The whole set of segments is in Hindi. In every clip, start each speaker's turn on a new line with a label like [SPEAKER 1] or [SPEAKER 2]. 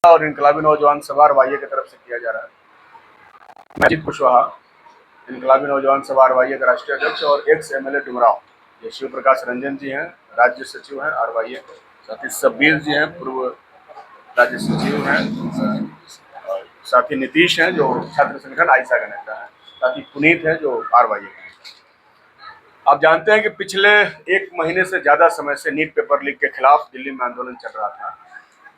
[SPEAKER 1] और इनकलाबी नौजवान सभा अरवाइये की तरफ से किया जा रहा है। अजीत कुशवाहा, इनकलाबी नौजवान सभा अरवाइये के राष्ट्रीय अध्यक्ष और एक्स एमएलए डुमरांव, ये शिव प्रकाश रंजन जी हैं, राज्य सचिव हैं अरवाइये के। साथ ही सब्बीर जी हैं, पूर्व राज्य सचिव हैं। और साथ ही नीतीश हैं, जो छात्र संगठन आइसा का नेता है। साथ ही पुनीत है, जो अरवाइये के। आप जानते हैं कि पिछले एक महीने से ज्यादा समय से नीट पेपर लीक के खिलाफ दिल्ली में आंदोलन चल रहा था,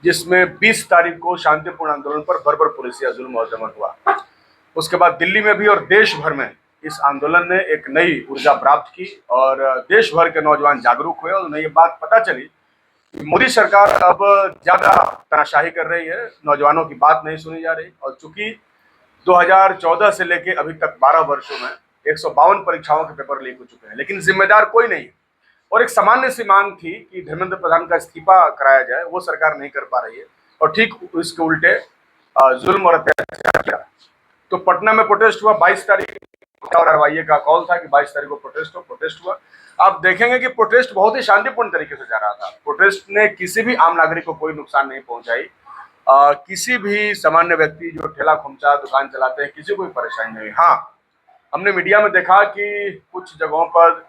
[SPEAKER 1] जिसमें 20 तारीख को शांतिपूर्ण आंदोलन पर बर्बर पुलिसिया जुल्म और दमन हुआ। उसके बाद दिल्ली में भी और देश भर में इस आंदोलन ने एक नई ऊर्जा प्राप्त की और देश भर के नौजवान जागरूक हुए और उन्हें ये बात पता चली कि मोदी सरकार अब ज्यादा तानाशाही कर रही है, नौजवानों की बात नहीं सुनी जा रही। और चूंकि 2014 से लेके अभी तक 12 वर्षों में 152 परीक्षाओं के पेपर लीक हो चुके हैं, लेकिन जिम्मेदार कोई नहीं है। और एक सामान्य सी मांग थी कि धर्मेंद्र प्रधान का इस्तीफा कराया जाए, वो सरकार नहीं कर पा रही है और ठीक इसके उल्टे जुल्म और अत्याचार किया। तो पटना में प्रोटेस्ट हुआ 22 तारीख और अरवाइये का कॉल था कि 22 तारीख को प्रोटेस्ट हुआ। आप देखेंगे कि प्रोटेस्ट बहुत ही शांतिपूर्ण तरीके से जा रहा था। प्रोटेस्ट ने किसी भी आम नागरिक को कोई नुकसान नहीं पहुंचाई। किसी भी सामान्य व्यक्ति जो ठेला खोमचा दुकान चलाते हैं, किसी को भी परेशानी नहीं। हाँ, हमने मीडिया में देखा कि कुछ जगहों पर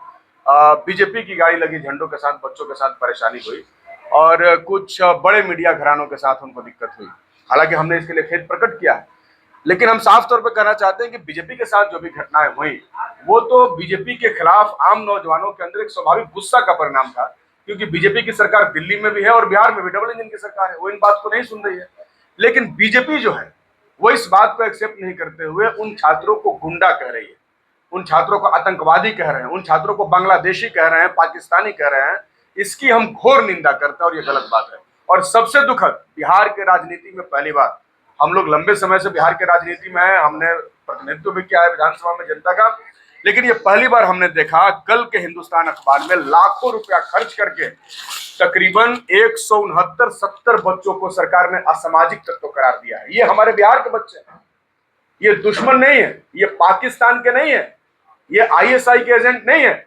[SPEAKER 1] बीजेपी की गाड़ी लगी झंडों के साथ बच्चों के साथ परेशानी हुई और कुछ बड़े मीडिया घरानों के साथ उनको दिक्कत हुई। हालांकि हमने इसके लिए खेद प्रकट किया है, लेकिन हम साफ तौर पर कहना चाहते हैं कि बीजेपी के साथ जो भी घटनाएं हुई, वो तो बीजेपी के खिलाफ आम नौजवानों के अंदर एक स्वाभाविक गुस्सा का परिणाम था, क्योंकि बीजेपी की सरकार दिल्ली में भी है और बिहार में भी डबल इंजन की सरकार है, वो इन बात को नहीं सुन रही है। लेकिन बीजेपी जो है वो इस बात को एक्सेप्ट नहीं करते हुए उन छात्रों को गुंडा कह रही है, उन छात्रों को आतंकवादी कह रहे हैं, उन छात्रों को बांग्लादेशी कह रहे हैं, पाकिस्तानी कह रहे हैं। इसकी हम घोर निंदा करते हैं और ये गलत बात है। और सबसे दुखद, बिहार के राजनीति में पहली बार, हम लोग लंबे समय से बिहार के राजनीति में हैं, हमने प्रतिनिधित्व भी किया है विधानसभा में जनता का, लेकिन ये पहली बार हमने देखा कल के हिंदुस्तान अखबार में लाखों रुपया खर्च करके तकरीबन 169-70 बच्चों को सरकार ने असामाजिक तत्व करार दिया है। ये हमारे बिहार के बच्चे हैं, ये दुश्मन नहीं है, ये पाकिस्तान के नहीं है, ये आईएसआई के एजेंट नहीं है।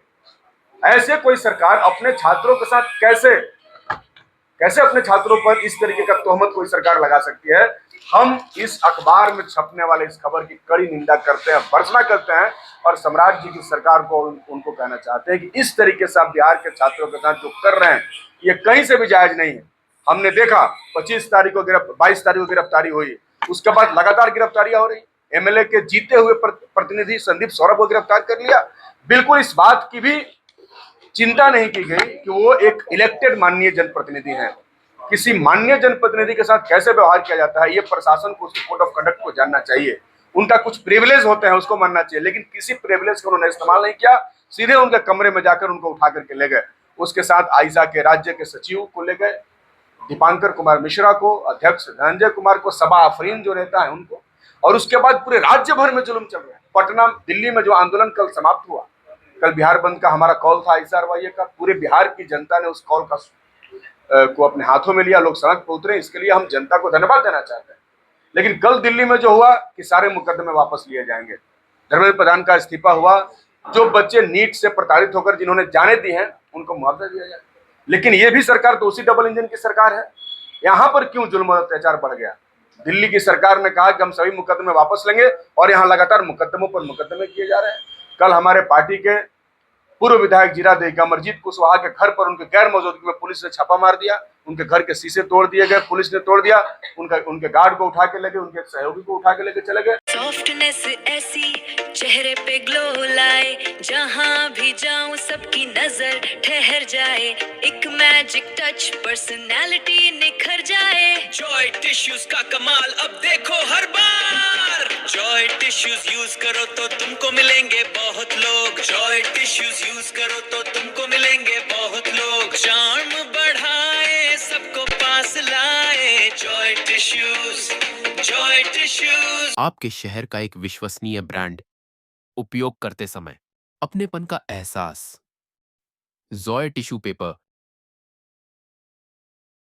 [SPEAKER 1] ऐसे कोई सरकार अपने छात्रों के साथ कैसे अपने छात्रों पर इस तरीके का तोहमत कोई सरकार लगा सकती है। हम इस अखबार में छपने वाले इस खबर की कड़ी निंदा करते हैं, भर्त्सना करते हैं और सम्राट जी की सरकार को उनको कहना चाहते हैं कि इस तरीके से आप बिहार के छात्रों के साथ जो कर रहे हैं ये कहीं से भी जायज नहीं है। हमने देखा 22 तारीख को गिरफ्तारी हुई, उसके बाद लगातार गिरफ्तारियां हो रही। एमएलए के जीते हुए प्रतिनिधि संदीप सौरभ को गिरफ्तार कर लिया। बिल्कुल इस बात की भी चिंता नहीं की गई कि वो एक इलेक्टेड माननीय जनप्रतिनिधि हैं। किसी माननीय जनप्रतिनिधि के साथ कैसे व्यवहार किया जाता है, ये प्रशासन को उसकी कोड ऑफ कंडक्ट को जानना चाहिए। उनका कुछ प्रिविलेज होते हैं, उसको मानना चाहिए, लेकिन किसी प्रिविलेज का उन्होंने इस्तेमाल नहीं किया। सीधे उनके कमरे में जाकर उनको उठा करके ले गए। उसके साथ आइसा के राज्य के सचिव को ले गए, दीपांकर कुमार मिश्रा को, अध्यक्ष धनंजय कुमार को, सबा आफरीन जो नेता है उनको, और उसके बाद पूरे राज्य भर में जुल्म चल रहा है। पटना दिल्ली में जो आंदोलन कल समाप्त हुआ, कल बिहार बंद का हमारा कॉल था आइसा अरवाइये का, पूरे बिहार की जनता ने उस कॉल को अपने हाथों में लिया, लोग सड़क पर उतरे। इसके लिए हम जनता को धन्यवाद देना चाहते हैं। लेकिन कल दिल्ली में जो हुआ कि सारे मुकदमे वापस लिए जाएंगे, धर्मेंद्र प्रधान का इस्तीफा हुआ, जो बच्चे नीट से प्रताड़ित होकर जिन्होंने जाने दी हैं उनको मुआवजा दिया जाए। लेकिन ये भी सरकार तो उसी डबल इंजन की सरकार है। यहाँ पर क्यों जुल्म और अत्याचार बढ़ गया? दिल्ली की सरकार ने कहा कि हम सभी मुकदमे वापस लेंगे और यहाँ लगातार मुकदमों पर मुकदमे किए जा रहे हैं। कल हमारे पार्टी के पूर्व विधायक जीरादेई अमरजीत कुशवाहा के घर पर उनके गैर मौजूदगी में पुलिस ने छापा मार दिया। उनके घर के शीशे तोड़ दिए गए, पुलिस ने तोड़ दिया। उनके गार्ड को उठा के ले गए, उनके सहयोगी को उठा के लेके चले गए।
[SPEAKER 2] सॉफ्टनेस ऐसी चेहरे पे ग्लो लाए, जहां भी जाऊं सबकी नजर ठहर जाए, एक मैजिक टच पर्सनालिटी निखर जाए।
[SPEAKER 3] जॉय टिश्यूज का कमाल अब देखो हर बार। जॉय टिश्यूज यूज करो तो तुमको मिलेंगे बहुत लोग। जॉय टिश्यूज यूज करो तो तुमको मिलेंगे बहुत लोग। चार्म बढ़ाए, सबको पास लाए। Joy tissues, Joy tissues.
[SPEAKER 4] आपके शहर का एक विश्वसनीय ब्रांड, उपयोग करते समय अपनेपन का एहसास। Joy tissue paper